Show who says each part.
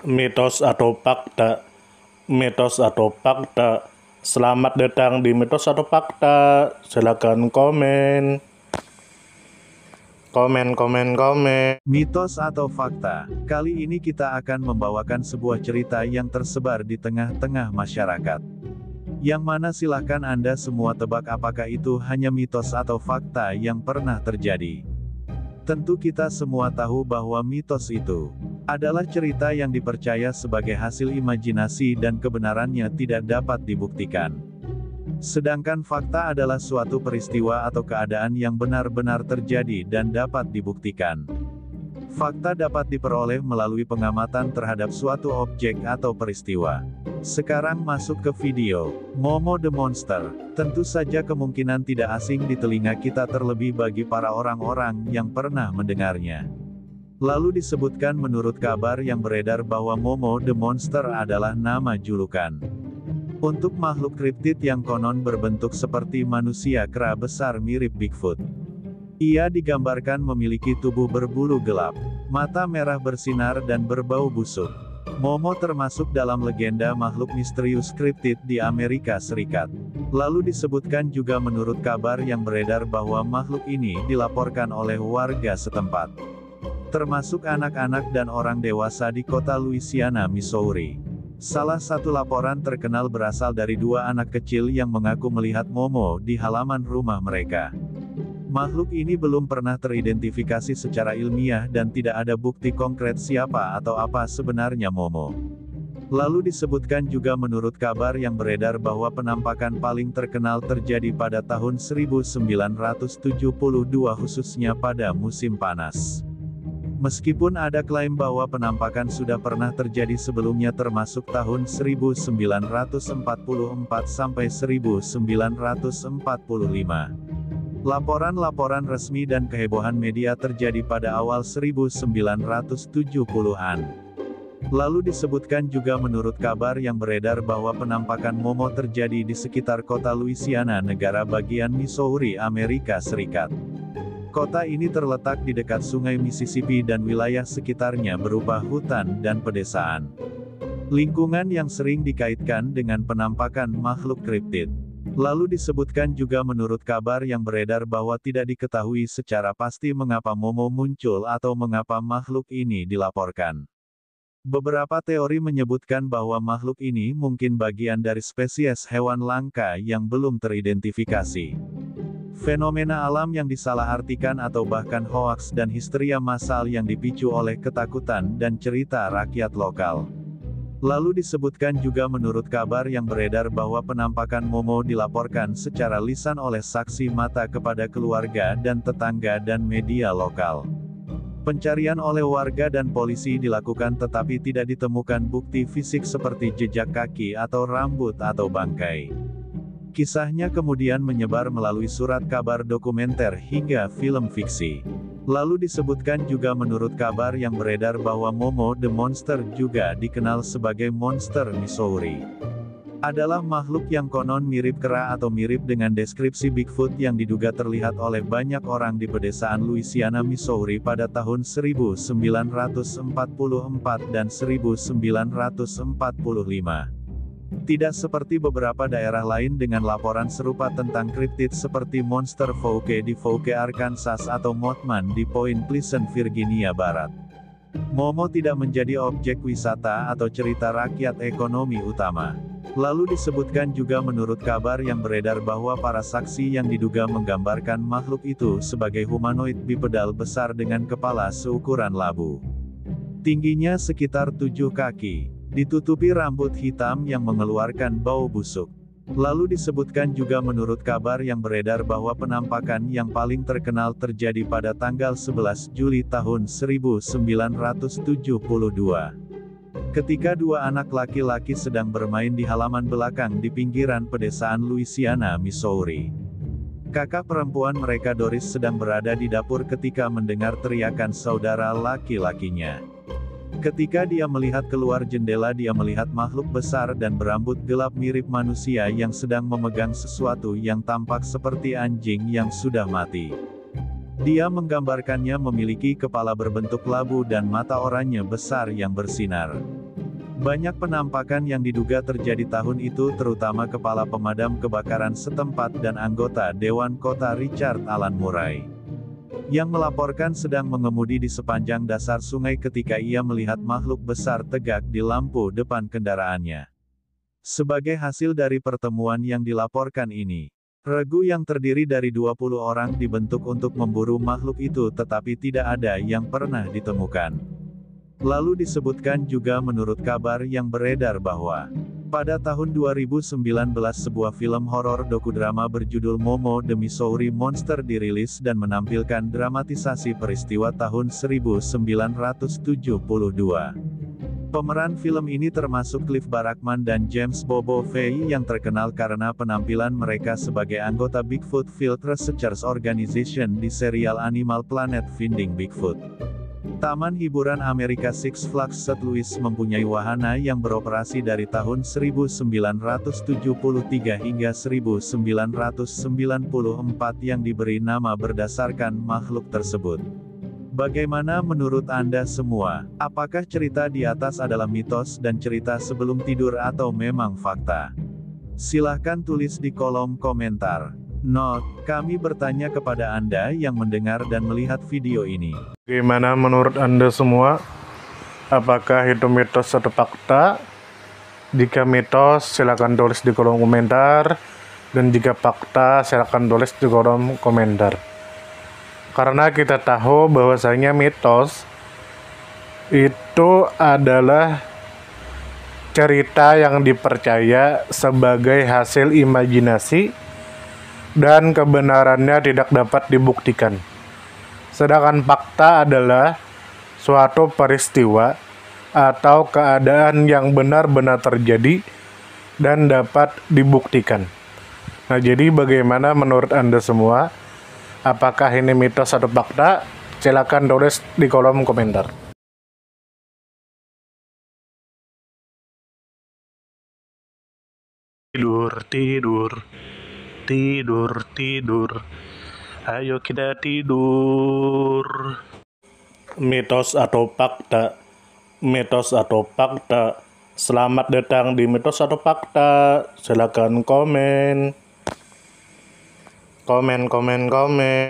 Speaker 1: Mitos atau fakta? Mitos atau fakta? Selamat datang di Mitos atau Fakta. Silakan komen. Komen.
Speaker 2: Mitos atau fakta? Kali ini kita akan membawakan sebuah cerita yang tersebar di tengah-tengah masyarakat. Yang mana silahkan Anda semua tebak apakah itu hanya mitos atau fakta yang pernah terjadi. Tentu kita semua tahu bahwa mitos itu adalah cerita yang dipercaya sebagai hasil imajinasi dan kebenarannya tidak dapat dibuktikan. Sedangkan fakta adalah suatu peristiwa atau keadaan yang benar-benar terjadi dan dapat dibuktikan. Fakta dapat diperoleh melalui pengamatan terhadap suatu objek atau peristiwa. Sekarang masuk ke video, Momo the Monster. Tentu saja kemungkinan tidak asing di telinga kita terlebih bagi para orang-orang yang pernah mendengarnya. Lalu disebutkan menurut kabar yang beredar bahwa Momo the Monster adalah nama julukan untuk makhluk kriptid yang konon berbentuk seperti manusia kera besar mirip Bigfoot. Ia digambarkan memiliki tubuh berbulu gelap, mata merah bersinar dan berbau busuk. Momo termasuk dalam legenda makhluk misterius kriptid di Amerika Serikat. Lalu disebutkan juga menurut kabar yang beredar bahwa makhluk ini dilaporkan oleh warga setempat, termasuk anak-anak dan orang dewasa di kota Louisiana, Missouri. Salah satu laporan terkenal berasal dari dua anak kecil yang mengaku melihat Momo di halaman rumah mereka. Makhluk ini belum pernah teridentifikasi secara ilmiah dan tidak ada bukti konkret siapa atau apa sebenarnya Momo. Lalu disebutkan juga menurut kabar yang beredar bahwa penampakan paling terkenal terjadi pada tahun 1972 khususnya pada musim panas. Meskipun ada klaim bahwa penampakan sudah pernah terjadi sebelumnya termasuk tahun 1944 sampai 1945. Laporan-laporan resmi dan kehebohan media terjadi pada awal 1970-an. Lalu disebutkan juga menurut kabar yang beredar bahwa penampakan Momo terjadi di sekitar kota Louisiana, negara bagian Missouri, Amerika Serikat. Kota ini terletak di dekat sungai Mississippi dan wilayah sekitarnya berupa hutan dan pedesaan. Lingkungan yang sering dikaitkan dengan penampakan makhluk kriptid. Lalu disebutkan juga menurut kabar yang beredar bahwa tidak diketahui secara pasti mengapa Momo muncul atau mengapa makhluk ini dilaporkan. Beberapa teori menyebutkan bahwa makhluk ini mungkin bagian dari spesies hewan langka yang belum teridentifikasi. Fenomena alam yang disalahartikan atau bahkan hoaks dan histeria massal yang dipicu oleh ketakutan dan cerita rakyat lokal. Lalu disebutkan juga menurut kabar yang beredar bahwa penampakan Momo dilaporkan secara lisan oleh saksi mata kepada keluarga dan tetangga dan media lokal. Pencarian oleh warga dan polisi dilakukan tetapi tidak ditemukan bukti fisik seperti jejak kaki atau rambut atau bangkai. Kisahnya kemudian menyebar melalui surat kabar dokumenter hingga film fiksi. Lalu disebutkan juga menurut kabar yang beredar bahwa Momo the Monster juga dikenal sebagai Monster Missouri. Adalah makhluk yang konon mirip kera atau mirip dengan deskripsi Bigfoot yang diduga terlihat oleh banyak orang di pedesaan Louisiana, Missouri pada tahun 1944 dan 1945. Tidak seperti beberapa daerah lain dengan laporan serupa tentang kriptid seperti monster Fouke di Fouke, Arkansas atau Mothman di Point Pleasant, Virginia Barat. Momo tidak menjadi objek wisata atau cerita rakyat ekonomi utama. Lalu disebutkan juga menurut kabar yang beredar bahwa para saksi yang diduga menggambarkan makhluk itu sebagai humanoid bipedal besar dengan kepala seukuran labu. Tingginya sekitar 7 kaki. Ditutupi rambut hitam yang mengeluarkan bau busuk. Lalu disebutkan juga menurut kabar yang beredar bahwa penampakan yang paling terkenal terjadi pada tanggal 11 Juli tahun 1972. Ketika dua anak laki-laki sedang bermain di halaman belakang di pinggiran pedesaan Louisiana, Missouri. Kakak perempuan mereka Doris sedang berada di dapur ketika mendengar teriakan saudara laki-lakinya. Ketika dia melihat keluar jendela, dia melihat makhluk besar dan berambut gelap mirip manusia yang sedang memegang sesuatu yang tampak seperti anjing yang sudah mati. Dia menggambarkannya memiliki kepala berbentuk labu dan mata oranye besar yang bersinar. Banyak penampakan yang diduga terjadi tahun itu terutama Kepala Pemadam Kebakaran setempat dan anggota Dewan Kota Richard Alan Murray, yang melaporkan sedang mengemudi di sepanjang dasar sungai ketika ia melihat makhluk besar tegak di lampu depan kendaraannya. Sebagai hasil dari pertemuan yang dilaporkan ini, regu yang terdiri dari 20 orang dibentuk untuk memburu makhluk itu tetapi tidak ada yang pernah ditemukan. Lalu disebutkan juga menurut kabar yang beredar bahwa pada tahun 2019 sebuah film horor dokudrama berjudul Momo the Missouri Monster dirilis dan menampilkan dramatisasi peristiwa tahun 1972. Pemeran film ini termasuk Cliff Barackman dan James Bobo Fay yang terkenal karena penampilan mereka sebagai anggota Bigfoot Field Researchers Organization di serial Animal Planet Finding Bigfoot. Taman hiburan Amerika Six Flags St. Louis mempunyai wahana yang beroperasi dari tahun 1973 hingga 1994 yang diberi nama berdasarkan makhluk tersebut. Bagaimana menurut Anda semua? Apakah cerita di atas adalah mitos dan cerita sebelum tidur atau memang fakta? Silahkan tulis di kolom komentar. Note, kami bertanya kepada Anda yang mendengar dan melihat video ini.
Speaker 1: Bagaimana menurut Anda semua? Apakah itu mitos atau fakta? Jika mitos, silakan tulis di kolom komentar. Dan jika fakta, silakan tulis di kolom komentar. Karena kita tahu bahwasanya mitos itu adalah cerita yang dipercaya sebagai hasil imajinasi dan kebenarannya tidak dapat dibuktikan. Sedangkan fakta adalah suatu peristiwa atau keadaan yang benar-benar terjadi dan dapat dibuktikan. Nah, jadi bagaimana menurut Anda semua? Apakah ini mitos atau fakta? Silakan tulis di kolom komentar. Tidur, tidur. Tidur, tidur. Ayo kita tidur. Mitos atau fakta? Mitos atau fakta? Selamat datang di Mitos atau Fakta. Silakan komen. Komen.